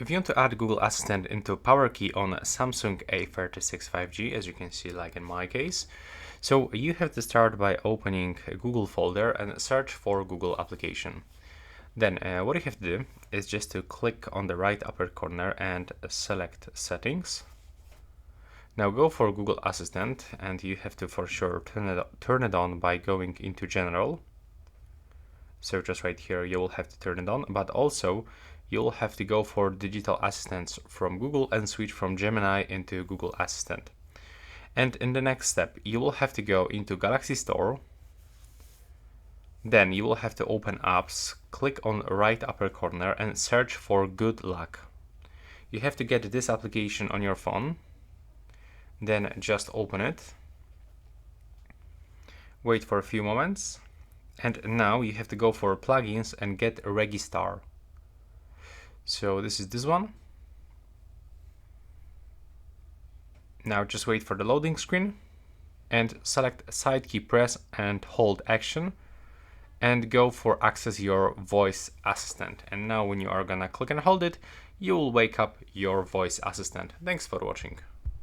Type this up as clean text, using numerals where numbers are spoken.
If you want to add Google Assistant into PowerKey on Samsung A36 5G, as you can see like in my case, so you have to start by opening a Google folder and search for Google application. Then what you have to do is just to click on the right upper corner and select Settings. Now go for Google Assistant, and you have to for sure turn it on by going into General. So just right here you will have to turn it on, but also you'll have to go for digital assistants from Google and switch from Gemini into Google Assistant. And in the next step you will have to go into Galaxy Store. Then you will have to open apps, click on right upper corner and search for Good Luck. You have to get this application on your phone, then just open it, wait for a few moments, and now you have to go for plugins and get Registar. So this is this one. Now just wait for the loading screen and select side key press and hold action and go for access your voice assistant. And now when you are gonna click and hold it, you will wake up your voice assistant. Thanks for watching.